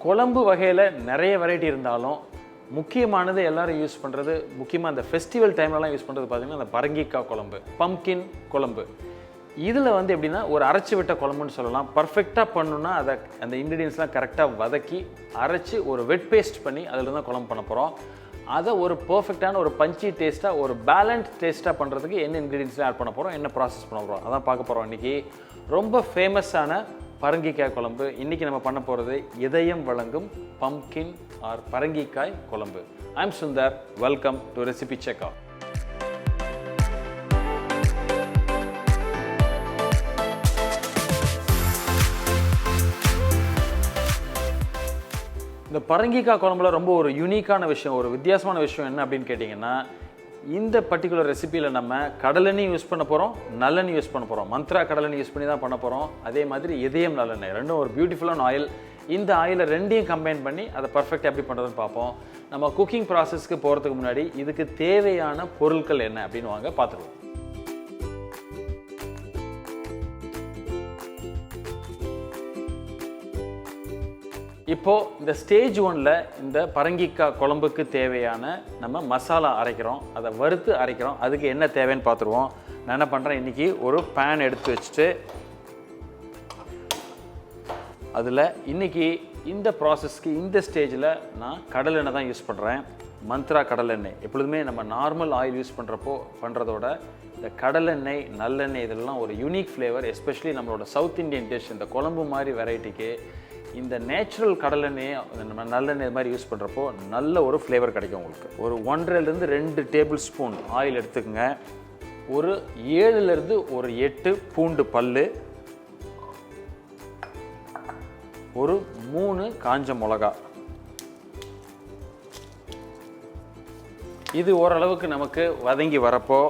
குழம்பு வகையில் நிறைய வெரைட்டி இருந்தாலும் முக்கியமானது எல்லாரும் யூஸ் பண்ணுறது, முக்கியமாக அந்த ஃபெஸ்டிவல் டைம்லலாம் யூஸ் பண்ணுறது பார்த்திங்கன்னா அந்த பரங்கிக்காய் குழம்பு, பம்கின் குழம்பு. இதில் வந்து எப்படின்னா ஒரு அரைச்சி விட்ட குழம்புன்னு சொல்லலாம். பர்ஃபெக்டாக பண்ணணுன்னா அதை அந்த இன்க்ரீடியன்ஸ்லாம் கரெக்டாக வதக்கி அரைச்சி ஒரு வெட் பேஸ்ட் பண்ணி அதில் தான் குழம்பு பண்ண போகிறோம். அதை ஒரு பர்ஃபெக்டான ஒரு பஞ்சி டேஸ்ட்டாக, ஒரு பேலன்ஸ் டேஸ்ட்டாக பண்ணுறதுக்கு என்ன இன்க்ரீடியன்ஸ்லாம் ஆட் பண்ண போகிறோம், என்ன ப்ராசஸ் பண்ண போகிறோம், அதான் பார்க்க போகிறோம் இன்றைக்கி. ரொம்ப ஃபேமஸான பரங்கிக்காய் குழம்பு. இன்றைக்கி நம்ம பண்ண போகிறது இதயம் வழங்கும் பம்கின் ஆர் பரங்கிக்காய் குழம்பு. I'm Sundar. Welcome to recipe checker. இந்த பரங்கிக்காய் குழம்புல ரொம்ப ஒரு யூனிக்கான விஷயம், ஒரு வித்தியாசமான விஷயம் என்ன அப்படின்னு கேட்டிங்கன்னா, இந்த பர்டிகுலர் ரெசிபியில் நம்ம கடலெண்ணெய் யூஸ் பண்ண போகிறோம், நல்லெண்ணெய் யூஸ் பண்ண போகிறோம். மந்த்ரா கடலெண்ணெய் யூஸ் பண்ணி தான் பண்ண போகிறோம். அதே மாதிரி இதயம் நல்லெண்ணெய், ரெண்டும் ஒரு பியூட்டிஃபுல்லான ஆயில். இந்த ஆயிலை ரெண்டையும் கம்பைன் பண்ணி அதை பர்ஃபெக்டாக எப்படி பண்ணுறதுன்னு பார்ப்போம். நம்ம குக்கிங் ப்ராசஸ்க்கு போகிறதுக்கு முன்னாடி இதுக்கு தேவையான பொருட்கள் என்ன அப்படின்னு வாங்க பார்த்துருவோம். இப்போது இந்த ஸ்டேஜ் 1ல் இந்த பரங்கிக்காய் குழம்புக்கு தேவையான நம்ம மசாலா அரைக்கிறோம், அதை வறுத்து அரைக்கிறோம். அதுக்கு என்ன தேவைன்னு பார்த்துருவோம். நான் என்ன பண்ணுறேன், இன்றைக்கி ஒரு பேன் எடுத்து வச்சுட்டு அதில் இன்றைக்கி இந்த ப்ராசஸ்க்கு இந்த ஸ்டேஜில் நான் கடலெண்ணெய் தான் யூஸ் பண்ணுறேன். மந்த்ரா கடலெண்ணெய். எப்பொழுதுமே நம்ம நார்மல் ஆயில் யூஸ் பண்ணுறதோட இந்த கடலெண்ணெய், நல்லெண்ணெய் இதெல்லாம் ஒரு யூனிக் ஃப்ளேவர். எஸ்பெஷலி நம்மளோட சவுத் இண்டியன் டிஷ், இந்த குழம்பு மாதிரி வெரைட்டிக்கு இந்த நேச்சுரல் கடலெண்ணெய், நம்ம நல்லெண்ணெய் மாதிரி யூஸ் பண்ணுறப்போ நல்ல ஒரு ஃப்ளேவர் கிடைக்கும் உங்களுக்கு. ஒரு 1.5 to 2 டேபிள் ஸ்பூன் ஆயில் எடுத்துக்கோங்க. ஒரு 7 to 8 பூண்டு பல், ஒரு 3 காஞ்ச மிளகா. இது ஓரளவுக்கு நமக்கு வதங்கி வரப்போ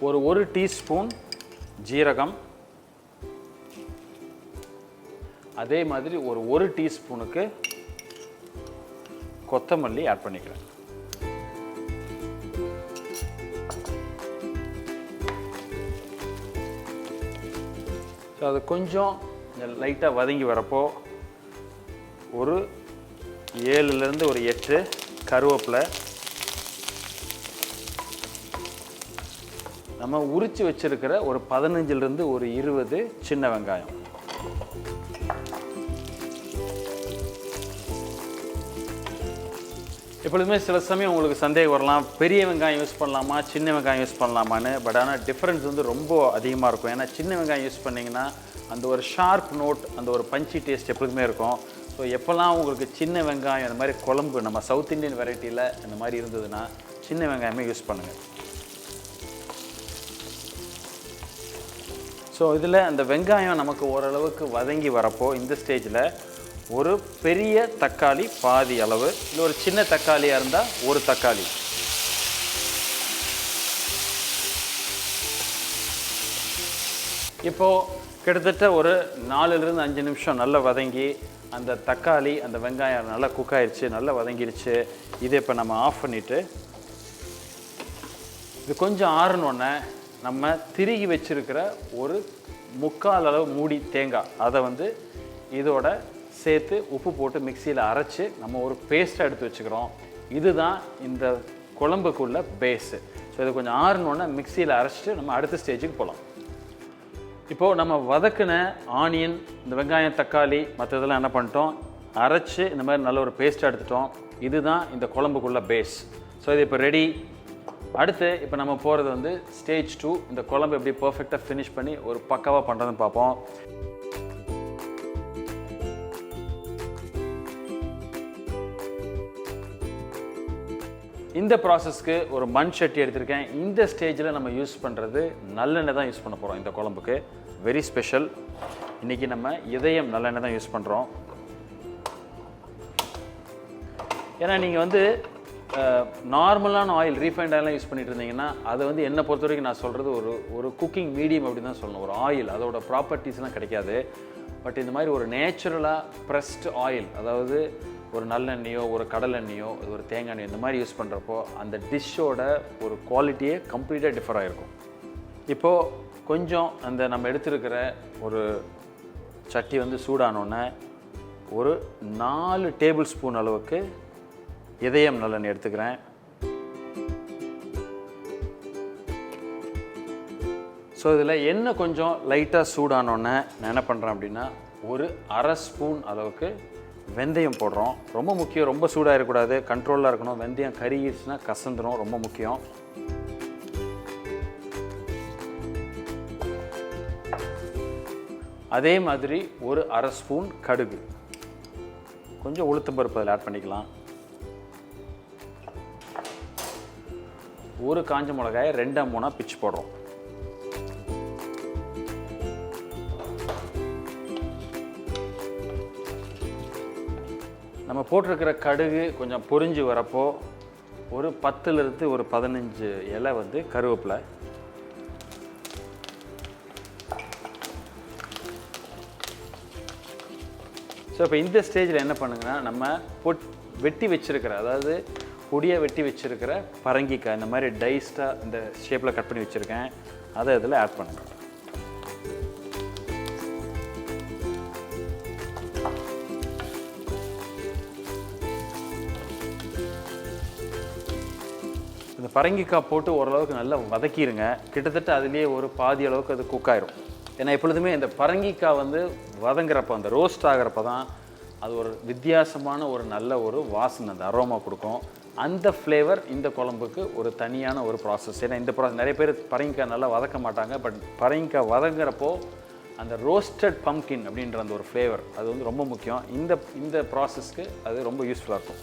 ஒரு 1 டீஸ்பூன் ஜீரகம், அதே மாதிரி ஒரு 1 டீஸ்பூனுக்கு கொத்தமல்லி ஆட் பண்ணிக்கிறேன். ஸோ அது கொஞ்சம் லைட்டாக வதங்கி வரப்போ ஒரு 7 to 8 கருவேப்பிலை, நம்ம உரித்து வச்சிருக்கிற ஒரு 15 to 20 சின்ன வெங்காயம். எப்பொழுதுமே சில சமயம் உங்களுக்கு சந்தேகம் வரலாம், பெரிய வெங்காயம் யூஸ் பண்ணலாமா, சின்ன வெங்காயம் யூஸ் பண்ணலாமான்னு. பட் ஆனால் டிஃப்ரென்ஸ் வந்து ரொம்ப அதிகமாக இருக்கும். ஏன்னா சின்ன வெங்காயம் யூஸ் பண்ணிங்கன்னா அந்த ஒரு ஷார்ப் நோட், அந்த ஒரு பஞ்சி டேஸ்ட் எப்பொழுதுமே இருக்கும். ஸோ எப்போல்லாம் உங்களுக்கு சின்ன வெங்காயம் அந்த மாதிரி குழம்பு நம்ம சவுத் இண்டியன் வெரைட்டியில் அந்த மாதிரி இருந்ததுன்னா சின்ன வெங்காயமே யூஸ் பண்ணுங்கள். ஸோ இதில் அந்த வெங்காயம் நமக்கு ஓரளவுக்கு வதங்கி வரப்போ இந்த ஸ்டேஜில் ஒரு பெரிய தக்காளி பாதி அளவு, இல்லை ஒரு சின்ன தக்காளியாக இருந்தால் ஒரு தக்காளி. இப்போது கிட்டத்தட்ட ஒரு 4 to 5 நிமிஷம் நல்லா வதங்கி அந்த தக்காளி அந்த வெங்காயம் நல்லா குக் ஆயிடுச்சு, நல்லா வதங்கிடுச்சு. இதை இப்போ நம்ம ஆஃப் பண்ணிவிட்டு இது கொஞ்சம் ஆறணுன்னே நம்ம திருகி வச்சுருக்கிற ஒரு 3/4 அளவு மூடி தேங்காய், அதை வந்து இதோட சேர்த்து உப்பு போட்டு மிக்சியில் அரைச்சி நம்ம ஒரு பேஸ்ட்டாக எடுத்து வச்சுக்கிறோம். இதுதான் இந்த குழம்புக்குள்ள பேஸு. ஸோ இது கொஞ்சம் ஆறணுன்னா மிக்சியில் அரைச்சிட்டு நம்ம அடுத்த ஸ்டேஜுக்கு போகலாம். இப்போது நம்ம வதக்கின ஆனியன், இந்த வெங்காயம், தக்காளி மற்றதெல்லாம் என்ன பண்ணிட்டோம், அரைச்சி இந்த மாதிரி நல்ல ஒரு பேஸ்ட்டாக எடுத்துட்டோம். இதுதான் இந்த குழம்புக்குள்ள பேஸ். ஸோ இது இப்போ ரெடி. அடுத்து இப்போ நம்ம போகிறது வந்து ஸ்டேஜ் 2. இந்த குழம்பு எப்படி பர்ஃபெக்டாக ஃபினிஷ் பண்ணி ஒரு பக்காவாக பண்ணுறதுன்னு பார்ப்போம். இந்த ப்ராசஸ்க்கு ஒரு மண் சட்டி எடுத்திருக்கேன். இந்த ஸ்டேஜில் நம்ம யூஸ் பண்ணுறது நல்லெண்ணெய் தான் யூஸ் பண்ண போகிறோம். இந்த குழம்புக்கு வெரி ஸ்பெஷல். இன்றைக்கி நம்ம இதயம் நல்லெண்ணெய் தான் யூஸ் பண்ணுறோம். ஏன்னா நீங்கள் வந்து நார்மலான ஆயில், ரீஃபைண்ட் ஆயிலாம் யூஸ் பண்ணிட்டு இருந்தீங்கன்னா அதை வந்து என்னை பொறுத்த வரைக்கும் நான் சொல்கிறது ஒரு குக்கிங் மீடியம் அப்படின்னு தான் சொல்லணும். ஒரு ஆயில் அதோட ப்ராப்பர்ட்டிஸ்லாம் கிடைக்காது. பட் இந்த மாதிரி ஒரு நேச்சுரலாக ப்ரெஸ்ட் ஆயில், அதாவது ஒரு நல்லெண்ணெயோ ஒரு கடலெண்ணெயோ ஒரு தேங்காய் எண்ணெய் இந்த மாதிரி யூஸ் பண்ணுறப்போ அந்த டிஷ்ஷோட ஒரு குவாலிட்டியே கம்ப்ளீட்டாக டிஃபர் ஆகிருக்கும். இப்போது கொஞ்சம் அந்த நம்ம எடுத்துருக்கிற ஒரு சட்டி வந்து சூடானோன்னே ஒரு 4 டேபிள் ஸ்பூன் அளவுக்கு இதயம் நல்லெண்ணெய் எடுத்துக்கிறேன். ஸோ இதில் எண்ணெய் கொஞ்சம் லைட்டாக சூடானோன்னே நான் என்ன பண்ணுறேன் அப்படின்னா ஒரு அரை ஸ்பூன் அளவுக்கு வெந்தயம் போடுறோம். ரொம்ப முக்கியம், ரொம்ப சூடாக இருக்கக்கூடாது, கண்ட்ரோலாக இருக்கணும். வெந்தயம் கருகிடுச்சுன்னா கசந்துடும், ரொம்ப முக்கியம். அதே மாதிரி ஒரு அரை ஸ்பூன் கடுகு, கொஞ்சம் உளுத்தம்பருப்பு அதில் ஆட் பண்ணிக்கலாம். ஒரு காஞ்ச மிளகாயை 2-3 பிச்சு போடுறோம். நம்ம போட்டிருக்கிற கடுகு கொஞ்சம் பொரிஞ்சு வரப்போ ஒரு 10லிருந்து ஒரு 15 இலை வந்து கருவேப்பிலை, ஸோ இப்போ இந்த ஸ்டேஜில் என்ன பண்ணுங்கன்னா நம்ம வெட்டி வச்சுருக்கிற, அதாவது பொடியாக வெட்டி வச்சுருக்கிற பரங்கிக்காய், இந்த மாதிரி டைஸ்டாக இந்த ஷேப்பில் கட் பண்ணி வச்சுருக்கேன், அதை இதில் ஆட் பண்ணுங்கள். இந்த பரங்கிக்காய் போட்டு ஓரளவுக்கு நல்லா வதக்கிடுங்க. கிட்டத்தட்ட அதுலேயே ஒரு பாதி அளவுக்கு அது குக் ஆயிரும். ஏன்னா எப்பொழுதுமே இந்த பரங்கிக்காய் வந்து வதங்குறப்போ, அந்த ரோஸ்ட் ஆகிறப்ப தான் அது ஒரு வித்தியாசமான ஒரு நல்ல ஒரு வாசனை, அந்த அரோமா கொடுக்கும். அந்த ஃப்ளேவர் இந்த குழம்புக்கு ஒரு தனியான ஒரு ப்ராசஸ். ஏன்னா இந்த ப்ராசஸ் நிறைய பேர் பரங்கிக்காய் நல்லா வதக்க மாட்டாங்க, பட் பரங்கிக்காய் வதங்குறப்போ அந்த ரோஸ்டட் பம்ப்கின் அப்படின்ற அந்த ஒரு ஃப்ளேவர் அது வந்து ரொம்ப முக்கியம். இந்த ப்ராசஸ்க்கு அது ரொம்ப யூஸ்ஃபுல்லாக இருக்கும்.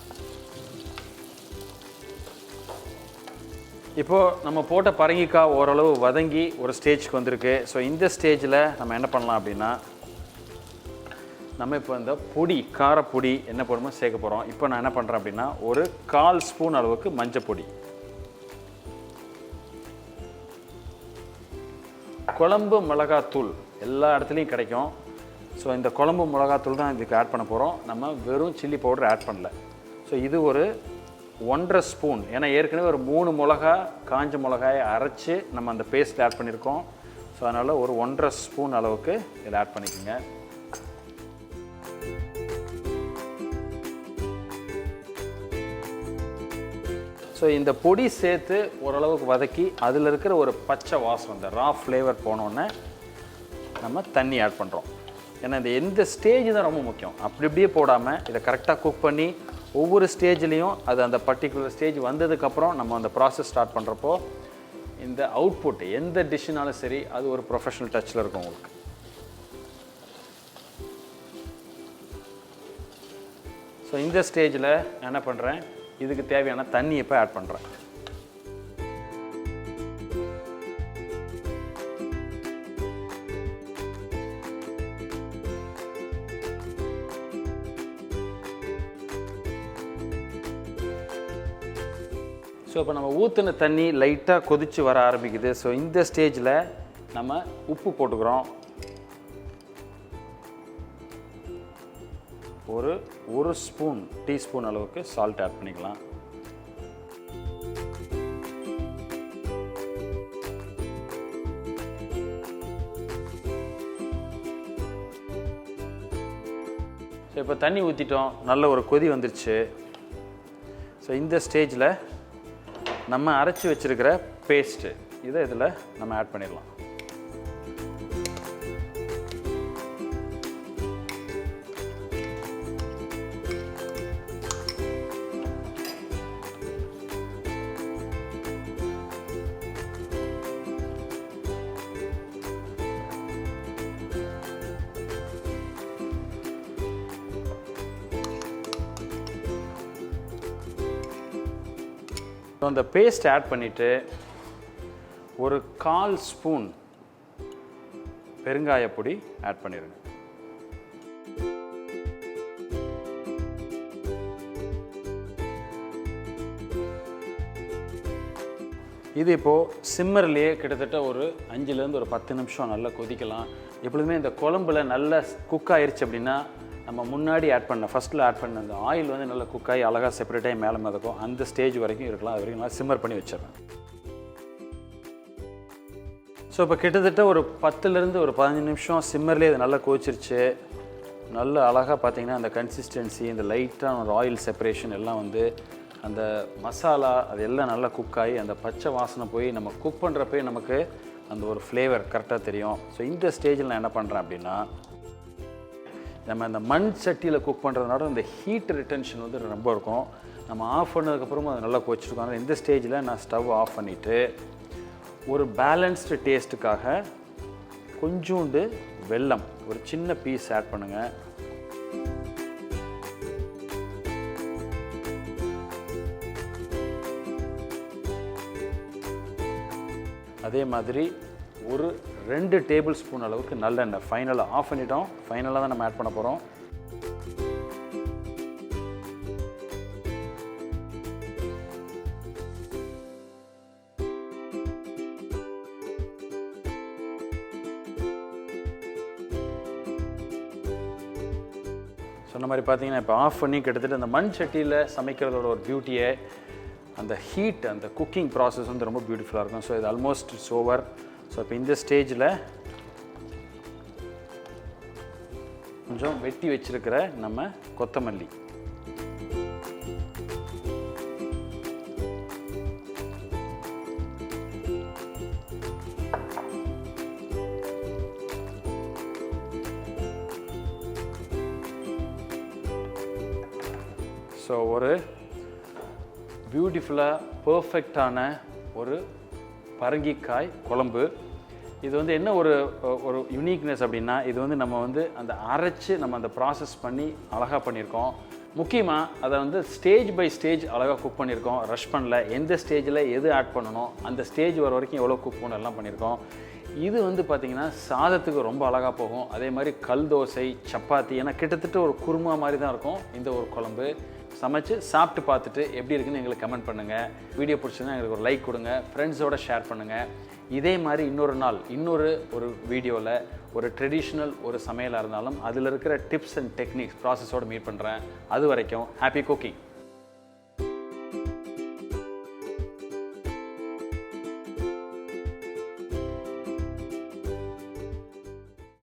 இப்போது நம்ம போட்ட பரங்கிக்காய் ஓரளவு வதங்கி ஒரு ஸ்டேஜ்க்கு வந்திருக்கு. ஸோ இந்த ஸ்டேஜில் நம்ம என்ன பண்ணலாம் அப்படின்னா நம்ம இப்போ இந்த பொடி, காரப்பொடி என்ன போடுமோ சேர்க்க போகிறோம். இப்போ நான் என்ன பண்ணுறேன் அப்படின்னா ஒரு 1/4 ஸ்பூன் அளவுக்கு மஞ்சப்பொடி, குழம்பு மிளகாத்தூள் எல்லா இடத்துலையும் கிடைக்கும். ஸோ இந்த குழம்பு மிளகாத்தூள் தான் இதுக்கு ஆட் பண்ண போகிறோம். நம்ம வெறும் சில்லி பவுடர் ஆட் பண்ணல. ஸோ இது ஒரு 1.5 ஸ்பூன், ஏன்னா ஏற்கனவே ஒரு 3 மிளகா காஞ்ச மிளகாயை அரைச்சி நம்ம அந்த பேஸ்ட் ஆட் பண்ணியிருக்கோம். ஸோ அதனால் ஒரு 1.5 ஸ்பூன் அளவுக்கு இதில் ஆட் பண்ணிக்கோங்க. ஸோ இந்த பொடி சேர்த்து ஓரளவுக்கு வதக்கி அதில் இருக்கிற ஒரு பச்சை வாசம், இந்த ரா ஃப்ளேவர் போனோடனே நம்ம தண்ணி ஆட் பண்ணுறோம். ஏன்னா இந்த ஸ்டேஜ் தான் ரொம்ப முக்கியம். அப்படி இப்படியே போடாமல் இதை கரெக்டாக குக் பண்ணி ஒவ்வொரு ஸ்டேஜ்லேயும் அது அந்த பர்டிகுலர் ஸ்டேஜ் வந்ததுக்கப்புறம் நம்ம அந்த ப்ராசஸ் ஸ்டார்ட் பண்ணுறப்போ இந்த அவுட்புட் எந்த டிஷ்ஷுனாலும் சரி அது ஒரு ப்ரொஃபஷனல் டச்சில் இருக்கும் உங்களுக்கு. ஸோ இந்த ஸ்டேஜில் நான் என்ன பண்ணுறேன், இதுக்கு தேவையான தண்ணி இப்போ ஆட் பண்ணுறேன். ஸோ இப்போ நம்ம ஊற்றின தண்ணி லைட்டாக கொதித்து வர ஆரம்பிக்குது. ஸோ இந்த ஸ்டேஜில் நம்ம உப்பு போட்டுக்கிறோம். ஒரு டீஸ்பூன் அளவுக்கு சால்ட் ஆட் பண்ணிக்கலாம். ஸோ இப்போ தண்ணி ஊற்றிட்டோம், நல்ல ஒரு கொதி வந்துருச்சு. ஸோ இந்த ஸ்டேஜில் நம்ம அரைச்சி வச்சிருக்கிற பேஸ்ட்டு இதை இதில் நம்ம ஆட் பண்ணிடலாம். அந்த பேஸ்ட் ஆட் பண்ணிவிட்டு ஒரு 1/4 ஸ்பூன் பெருங்காயப்பொடி ஆட் பண்ணிடுங்க. இது இப்போது சிம்மர்லேயே கிட்டத்தட்ட ஒரு 5லேருந்து ஒரு 10 நிமிஷம் நல்லா கொதிக்கலாம். எப்பொழுதுமே இந்த குழம்புல நல்லா குக் ஆயிடுச்சு அப்படின்னா நம்ம முன்னாடி ஃபஸ்ட்டில் ஆட் பண்ண அந்த ஆயில் வந்து நல்லா குக் ஆகி அழகாக செப்பரேட்டாக மேலே மிதக்கும். அந்த ஸ்டேஜ் வரைக்கும் இருக்கலாம். அது வரைக்கும் நல்லா சிம்மர் பண்ணி வச்சிடுறேன். ஸோ இப்போ கிட்டத்தட்ட ஒரு 10லேருந்து ஒரு 15 நிமிஷம் சிம்மர்லேயே இது நல்லா கொதிச்சிருச்சு. நல்ல அழகாக பார்த்தீங்கன்னா அந்த கன்சிஸ்டன்சி, இந்த லைட்டான ஒரு ஆயில் செப்பரேஷன் எல்லாம் வந்து அந்த மசாலா அது எல்லாம் நல்லா குக் ஆகி அந்த பச்சை வாசனை போய் நம்ம குக் பண்ணுறப்பே நமக்கு அந்த ஒரு ஃப்ளேவர் கரெக்டாக தெரியும். ஸோ இந்த ஸ்டேஜில் நான் என்ன பண்ணுறேன் அப்படின்னா, நம்ம அந்த மண் சட்டியில் குக் பண்ணுறதுனால இந்த ஹீட் ரிட்டென்ஷன் வந்து ரொம்ப இருக்கும். நம்ம ஆஃப் பண்ணதுக்கப்புறமும் அது நல்லா கொச்சிருக்கோம். அதனால் இந்த ஸ்டேஜில் நான் ஸ்டவ் ஆஃப் பண்ணிவிட்டு ஒரு பேலன்ஸ்டு டேஸ்ட்டுக்காக கொஞ்சோண்டு வெல்லம் ஒரு சின்ன பீஸ் ஆட் பண்ணுங்கள். அதே மாதிரி ஒரு 2 டேபிள் ஸ்பூன் அளவுக்கு நல்லெண்ணெய் ஃபைனலாக ஆஃப் பண்ணிட்டோம். ஃபைனலாக தான் நம்ம ஆட் பண்ண போகிறோம். சொன்ன மாதிரி பார்த்தீங்கன்னா இப்போ ஆஃப் பண்ணி கிட்டத்தட்ட அந்த மண் சட்டியில் சமைக்கிறதோட ஒரு பியூட்டியை, அந்த ஹீட், அந்த குக்கிங் ப்ராசஸ் வந்து ரொம்ப பியூட்டிஃபுல்லாக இருக்கும். ஸோ இது ஆல்மோஸ்ட் இட்ஸ் ஓவர். ஸோ இப்போ இந்த ஸ்டேஜில் கொஞ்சம் வெட்டி வச்சிருக்கிற நம்ம கொத்தமல்லி, ஸோ ஒரு பியூட்டிஃபுல்லாக பர்ஃபெக்டான ஒரு பரங்கிக்காய் குழம்பு. இது வந்து என்ன ஒரு ஒரு யூனிக்னஸ் அப்படின்னா, இது வந்து நம்ம வந்து அந்த அரைச்சி நம்ம அந்த ப்ராசஸ் பண்ணி அழகாக பண்ணியிருக்கோம். முக்கியமாக அதை வந்து ஸ்டேஜ் பை ஸ்டேஜ் அழகாக குக் பண்ணியிருக்கோம். ரஷ் பண்ணல. எந்த ஸ்டேஜில் எது ஆட் பண்ணணும், அந்த ஸ்டேஜ் வர வரைக்கும் எவ்வளோ குக் பண்ணணும் எல்லாம் பண்ணியிருக்கோம். இது வந்து பார்த்திங்கன்னா சாதத்துக்கு ரொம்ப அழகாக போகும். அதே மாதிரி கல் தோசை, சப்பாத்தி, ஏன்னா கிட்டத்தட்ட ஒரு குருமா மாதிரி தான் இருக்கும் இந்த ஒரு குழம்பு. சமைச்சு சாப்பிட்டு பார்த்துட்டு எப்படி இருக்குன்னு எங்களுக்கு கமெண்ட் பண்ணுங்கள். வீடியோ பிடிச்சிருந்தா எங்களுக்கு ஒரு லைக் கொடுங்க, ஃப்ரெண்ட்ஸோடு ஷேர் பண்ணுங்கள். இதே மாதிரி இன்னொரு நாள் ஒரு வீடியோவில் ஒரு ட்ரெடிஷ்னல் ஒரு சமையலாக இருந்தாலும் அதில் இருக்கிற டிப்ஸ் அண்ட் டெக்னிக்ஸ் ப்ராசஸோடு மீட் பண்ணுறேன். அது வரைக்கும் ஹாப்பி குக்கிங்.